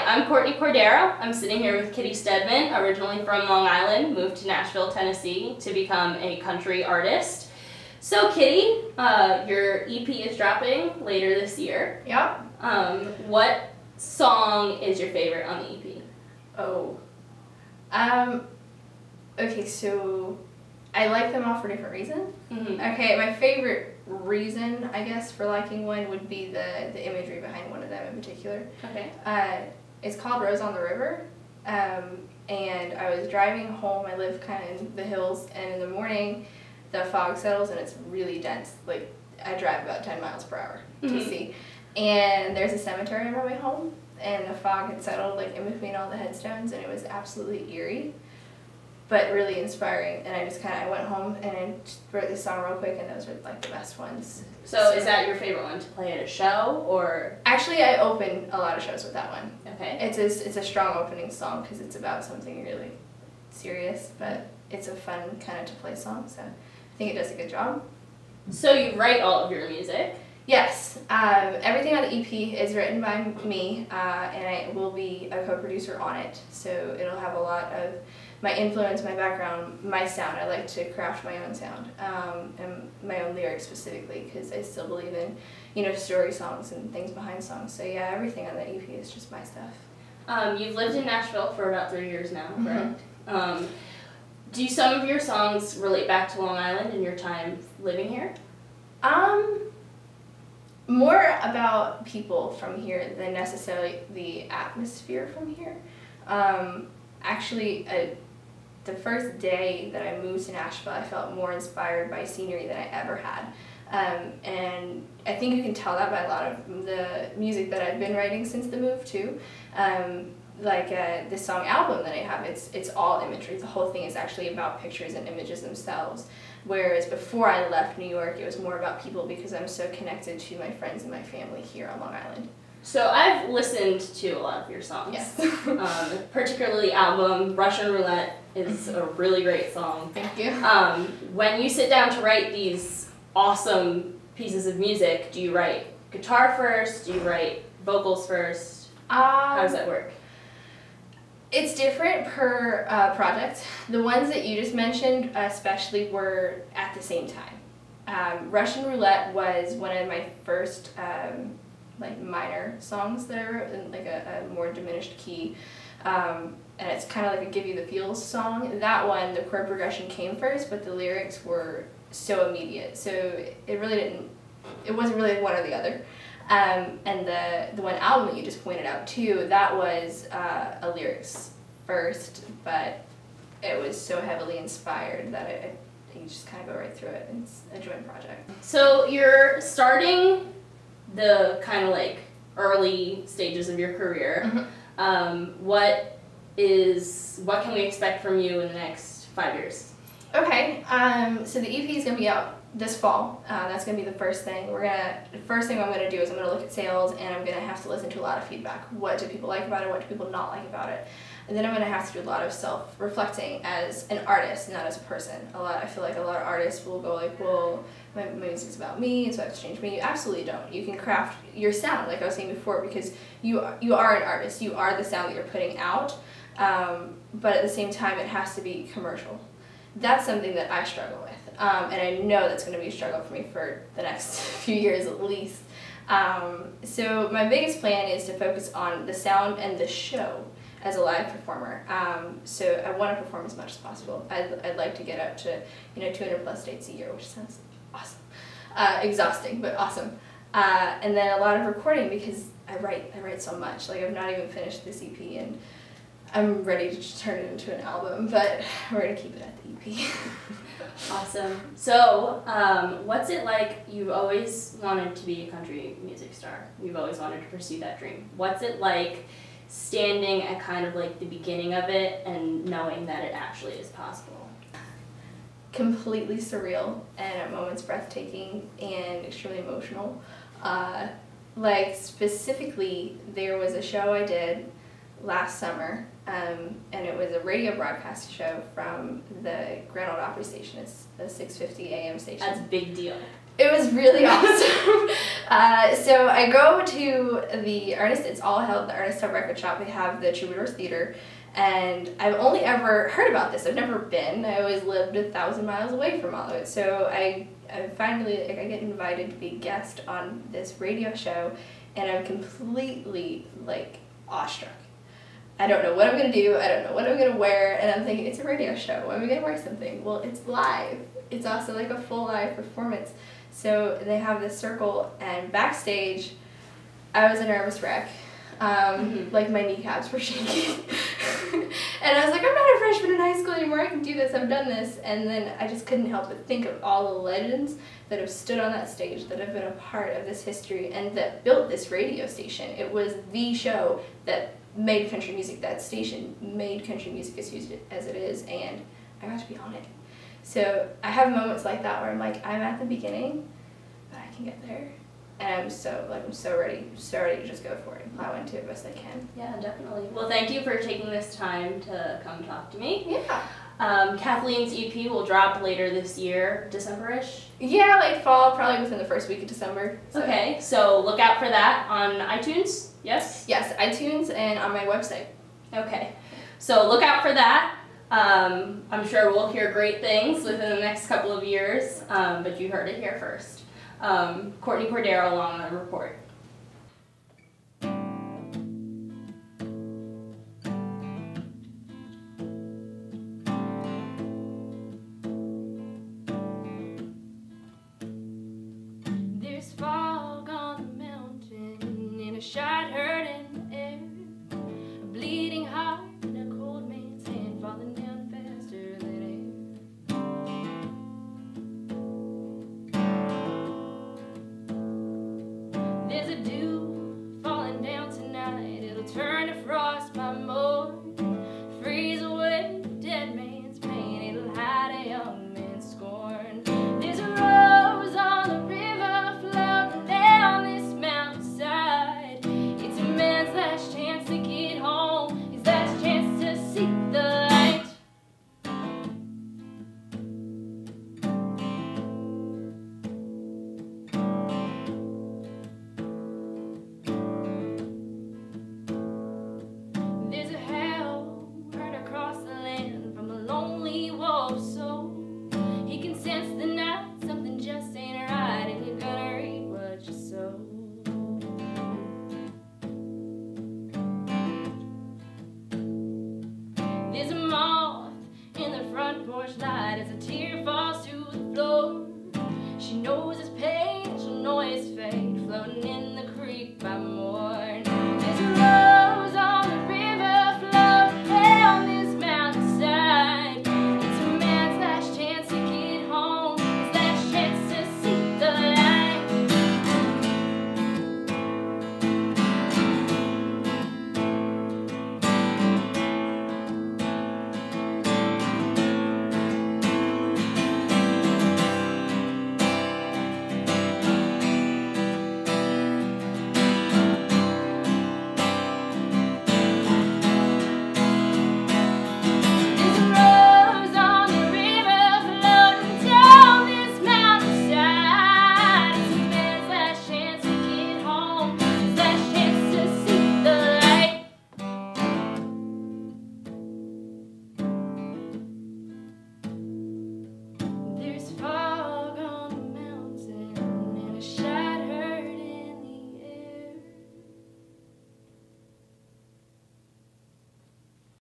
I'm Cortney Cordero. I'm sitting here with Kitty Steadman, originally from Long Island, moved to Nashville, Tennessee to become a country artist. So Kitty, your EP is dropping later this year. Yep. What song is your favorite on the EP? Oh. Okay, so I like them all for different reasons. Mm-hmm. Okay, my favorite reason, I guess, for liking one would be the imagery behind one of them in particular. Okay. It's called Rose on the River, and I was driving home. I live kind of in the hills, and in the morning, the fog settles and it's really dense. Like, I drive about 10 miles per hour to see. And there's a cemetery on my way home, and the fog had settled like in between all the headstones, and it was absolutely eerie, but really inspiring. And I went home and I wrote this song real quick, and those were like the best ones. So is that your favorite one to play at a show, or? Actually, I open a lot of shows with that one. Okay. It's a strong opening song because it's about something really serious, but it's a fun kind of to play song, so I think it does a good job. So you write all of your music? Yes. Everything on the EP is written by me, and I will be a co-producer on it, so it'll have a lot of my influence, my background, my sound. I like to craft my own sound, and my own lyrics specifically, because I still believe in, story songs and things behind songs. So yeah, everything on the EP is just my stuff. You've lived in Nashville for about 3 years now, correct? Do some of your songs relate back to Long Island and your time living here? More about people from here than necessarily the atmosphere from here. Actually, the first day that I moved to Nashville, I felt more inspired by scenery than I ever had. And I think you can tell that by a lot of the music that I've been writing since the move too. This song album that I have, it's all imagery. The whole thing is actually about pictures and images themselves. Whereas before I left New York, it was more about people because I'm so connected to my friends and my family here on Long Island. So I've listened to a lot of your songs. Yes. Particularly the album Russian Roulette is a really great song. Thank you. When you sit down to write these awesome pieces of music, do you write guitar first? Do you write vocals first? How does that work? It's different per project. The ones that you just mentioned especially were at the same time. Russian Roulette was one of my first minor songs that I wrote in a more diminished key. And it's kind of like a give you the feels song. That one, the chord progression came first, but the lyrics were so immediate. So it wasn't really one or the other. And the one album that you just pointed out too, that was a lyrics first, but it was so heavily inspired that you just kind of go right through it. It's a joint project. So you're starting the kind of like early stages of your career. What can we expect from you in the next 5 years? Okay, so the EP is going to be out this fall. That's going to be the first thing. The first thing I'm going to do is I'm going to look at sales, and I'm going to have to listen to a lot of feedback. What do people like about it? What do people not like about it? And then I'm going to have to do a lot of self-reflecting as an artist, not as a person. I feel like a lot of artists will go like, well, my music's about me, so I have to change me. You absolutely don't. You can craft your sound, like I was saying before, because you are an artist. You are the sound that you're putting out, but at the same time, it has to be commercial. That's something that I struggle with. And I know that's going to be a struggle for me for the next few years at least. So my biggest plan is to focus on the sound and the show as a live performer. So I want to perform as much as possible. I'd like to get up to 200 plus dates a year, which sounds awesome. Exhausting, but awesome. And then a lot of recording because I write so much. Like, I've not even finished this EP, and I'm ready to just turn it into an album, but we're going to keep it at the EP. Awesome. So, what's it like? You've always wanted to be a country music star. You've always wanted to pursue that dream. What's it like standing at kind of like the beginning of it and knowing that it actually is possible? Completely surreal, and at moments breathtaking and extremely emotional. Specifically, there was a show I did last summer, and it was a radio broadcast show from the Grand Ole Opry station. It's a 6:50 a.m. station. That's a big deal. It was really awesome. So I go to the Ernest, it's all held at the Ernest Hub Record Shop. They have the Troubadours Theater, and I've only ever heard about this. I've never been. I always lived 1,000 miles away from all of it. So I finally, like, I get invited to be a guest on this radio show, and I'm completely, like, awestruck. I don't know what I'm going to do. I don't know what I'm going to wear. And I'm thinking, it's a radio show. Am I going to wear something? Well, it's live. It's also like a full live performance. So they have this circle, and backstage, I was a nervous wreck. Like, my kneecaps were shaking. And I was like, I'm not a freshman in high school anymore. I can do this. I've done this. And then I just couldn't help but think of all the legends that have stood on that stage, that have been a part of this history, and that built this radio station. It was the show that made country music. That station made country music as huge as it is, and I got to be on it. So I have moments like that where I'm like, I'm at the beginning, but I can get there. And I'm so ready to just go for it and plow into it the best I can. Yeah, definitely. Well, thank you for taking this time to come talk to me. Yeah. Kathleen's EP will drop later this year, December-ish? Yeah, late fall, probably within the first week of December. So. Okay, so look out for that on iTunes, yes? Yes, iTunes and on my website. Okay, so look out for that. I'm sure we'll hear great things within the next couple of years, but you heard it here first. Cortney Cordero along the report. There's fog on the mountain and a shot hurt in the air, a bleeding heart and a cold man's hand falling down faster than air. There's a dew falling down tonight, it'll turn to frost by morn, freeze away a dead man's pain, it'll hide a young man's scorn. There's a rose on the river floating down this mountainside, it's a man's last chance to give